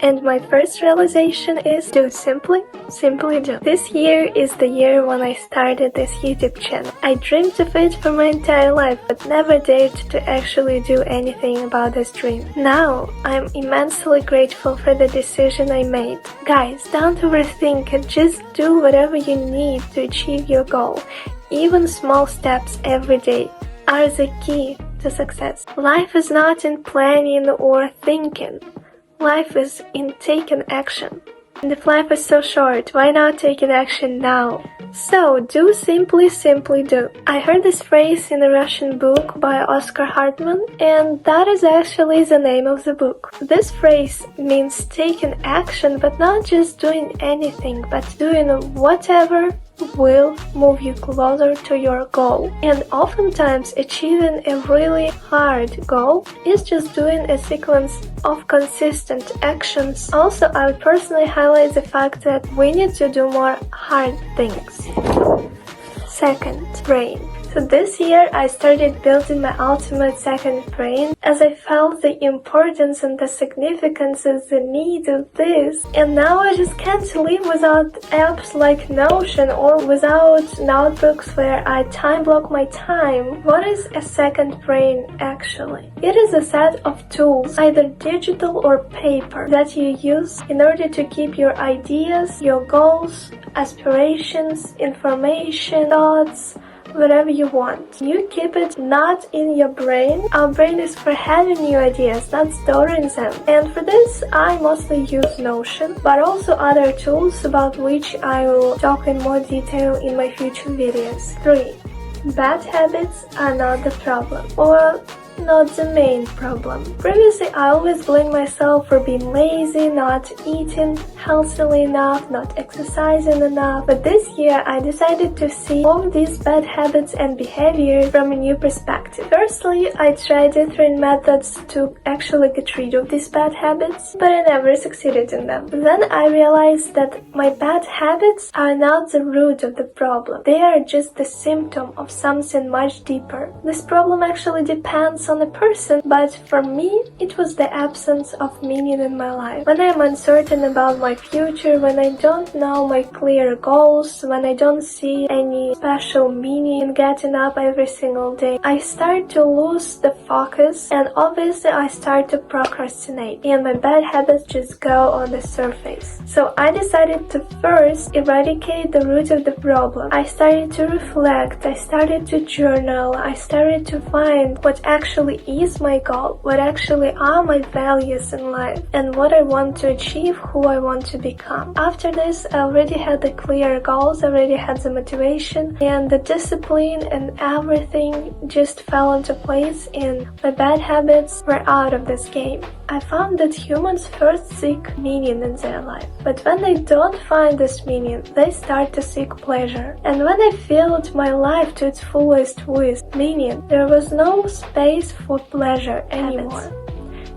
And my first realization is do simply do. This year is the year when I started this YouTube channel. I dreamed of it for my entire life, but never dared to actually do anything about this dream. Now, I'm immensely grateful for the decision I made. Guys, don't overthink it, just do whatever you need to achieve your goal. Even small steps every day are the key to success. Life is not in planning or thinking. Life is in taking action. And if life is so short, why not take an action now? So, do simply do. I heard this phrase in a Russian book by Oscar Hartman, and that is actually the name of the book. This phrase means taking action, but not just doing anything, but doing whatever will move you closer to your goal. And oftentimes achieving a really hard goal is just doing a sequence of consistent actions. Also, I would personally highlight the fact that we need to do more hard things. Second, brain. So this year I started building my ultimate second brain as I felt the importance and the significance and the need of this. And now I just can't live without apps like Notion or without notebooks where I time block my time. What is a second brain actually? It is a set of tools, either digital or paper, that you use in order to keep your ideas, your goals, aspirations, information, thoughts, whatever you want. You keep it not in your brain. Our brain is for having new ideas, not storing them. And for this, I mostly use Notion, but also other tools about which I will talk in more detail in my future videos. 3. Bad habits are not the problem, or not the main problem. Previously, I always blamed myself for being lazy, not eating healthily enough, not exercising enough. But this year, I decided to see all these bad habits and behavior from a new perspective. Firstly, I tried different methods to actually get rid of these bad habits, but I never succeeded in them. Then I realized that my bad habits are not the root of the problem. They are just the symptom of something much deeper. This problem actually depends on the person, but for me, it was the absence of meaning in my life. When I'm uncertain about my future, when I don't know my clear goals, when I don't see any special meaning in getting up every single day, I start to lose the focus, and obviously I start to procrastinate, and my bad habits just go on the surface. So I decided to first eradicate the root of the problem. I started to reflect, I started to journal, I started to find what actually is my goal, what actually are my values in life, and what I want to achieve, who I want to become. After this, I already had the clear goals, I already had the motivation, and the discipline, and everything just fell into place, and my bad habits were out of this game. I found that humans first seek meaning in their life, but when they don't find this meaning, they start to seek pleasure. And when I filled my life to its fullest with meaning, there was no space for pleasure anymore,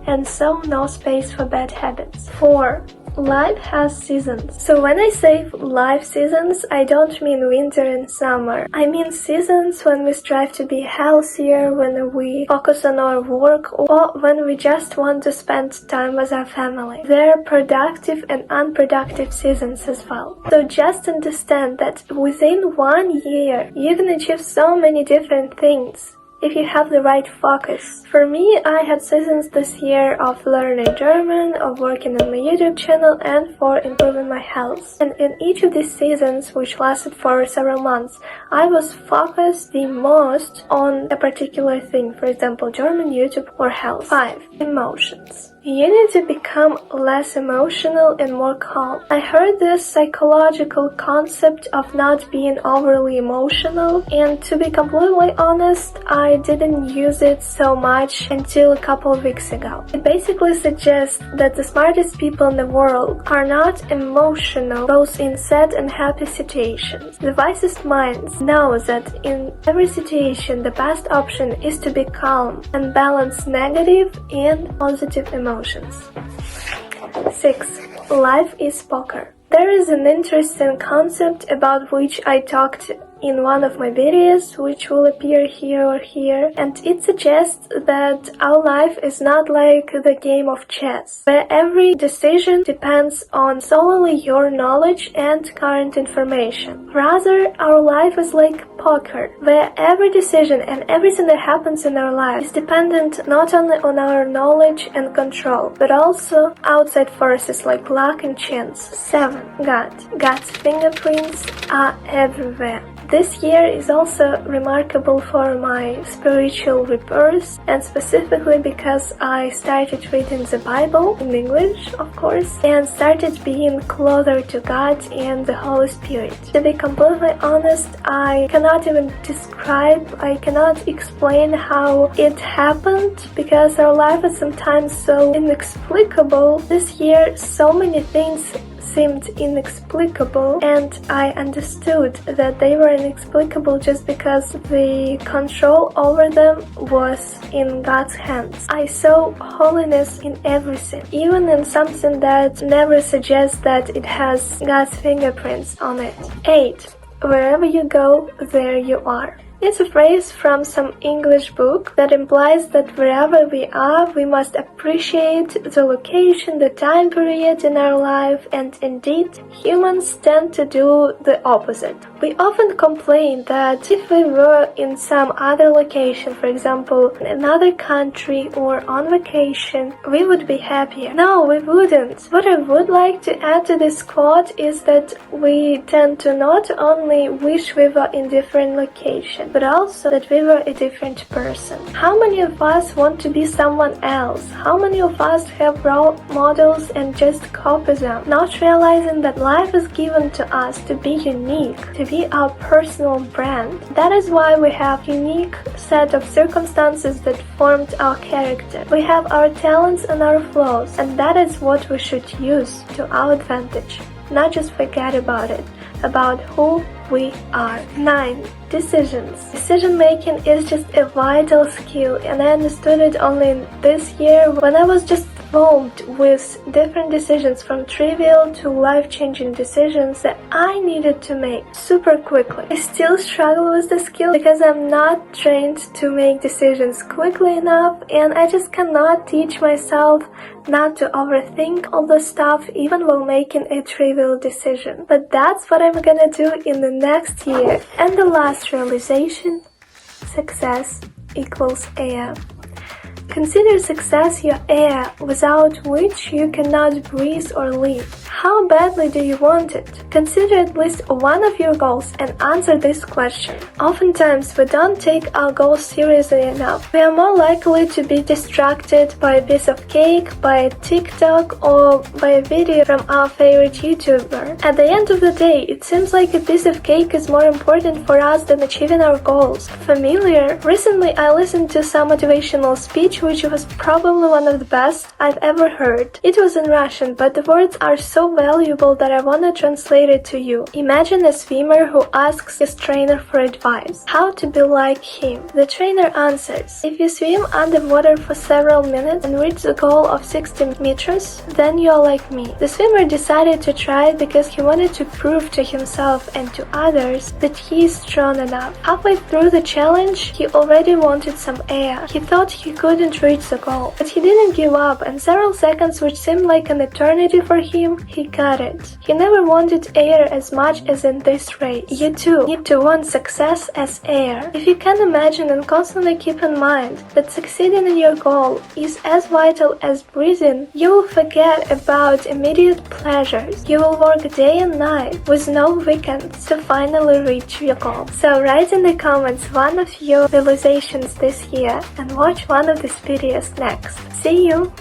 and so no space for bad habits. 4. Life has seasons. So when I say life seasons, I don't mean winter and summer. I mean seasons when we strive to be healthier, when we focus on our work, or when we just want to spend time with our family. There are productive and unproductive seasons as well. So just understand that within 1 year, you can achieve so many different things if you have the right focus. For me, I had seasons this year of learning German, of working on my YouTube channel, and for improving my health. And in each of these seasons, which lasted for several months, I was focused the most on a particular thing, for example, German, YouTube, or health. 5. Emotions. You need to become less emotional and more calm. I heard this psychological concept of not being overly emotional, and to be completely honest, I didn't use it so much until a couple of weeks ago. It basically suggests that the smartest people in the world are not emotional, both in sad and happy situations. The wisest minds know that in every situation, the best option is to be calm and balance negative and positive emotions. 6. Life is poker. There is an interesting concept about which I talked in one of my videos, which will appear here or here, and it suggests that our life is not like the game of chess, where every decision depends on solely your knowledge and current information. Rather, our life is like poker, where every decision and everything that happens in our life is dependent not only on our knowledge and control, but also outside forces like luck and chance. 7. God. God's fingerprints are everywhere. This year is also remarkable for my spiritual rebirth, and specifically because I started reading the Bible in English, of course, and started being closer to God and the Holy Spirit. To be completely honest, I cannot even describe, I cannot explain how it happened, because our life is sometimes so inexplicable. This year, so many things seemed inexplicable, and I understood that they were inexplicable just because the control over them was in God's hands. I saw holiness in everything, even in something that never suggests that it has God's fingerprints on it. 8. Wherever you go, there you are. It's a phrase from some English book that implies that wherever we are, we must appreciate the location, the time period in our life, and indeed, humans tend to do the opposite. We often complain that if we were in some other location, for example, in another country or on vacation, we would be happier. No, we wouldn't. What I would like to add to this quote is that we tend to not only wish we were in different locations, but also that we were a different person. How many of us want to be someone else? How many of us have role models and just copy them, not realizing that life is given to us to be unique, to be our personal brand? That is why we have unique set of circumstances that formed our character. We have our talents and our flaws, and that is what we should use to our advantage, not just forget about it, about who we are. 9. Decisions. Decision making is just a vital skill, and I understood it only in this year when I was just swamped with different decisions, from trivial to life-changing decisions that I needed to make super quickly. I still struggle with the skill because I'm not trained to make decisions quickly enough, and I just cannot teach myself not to overthink all the stuff even while making a trivial decision. But that's what I'm gonna do in the next year. And the last realization: success equals air. Consider success your air, without which you cannot breathe or live. How badly do you want it? Consider at least one of your goals and answer this question. Oftentimes, we don't take our goals seriously enough. We are more likely to be distracted by a piece of cake, by a TikTok, or by a video from our favorite YouTuber. At the end of the day, it seems like a piece of cake is more important for us than achieving our goals. Familiar? Recently, I listened to some motivational speech which was probably one of the best I've ever heard. It was in Russian, but the words are so valuable that I want to translate it to you. Imagine a swimmer who asks his trainer for advice, how to be like him. The trainer answers, if you swim underwater for several minutes and reach the goal of 60 meters, then you're like me. The swimmer decided to try it because he wanted to prove to himself and to others that he is strong enough. Halfway through the challenge, he already wanted some air. He thought he couldn't reach the goal, but he didn't give up, and several seconds, which seemed like an eternity for him, he got it. He never wanted air as much as in this race. You too need to want success as air. If you can imagine and constantly keep in mind that succeeding in your goal is as vital as breathing, you will forget about immediate pleasures. You will work day and night with no weekends to finally reach your goal. So write in the comments one of your realizations this year and watch one of these videos next. See you!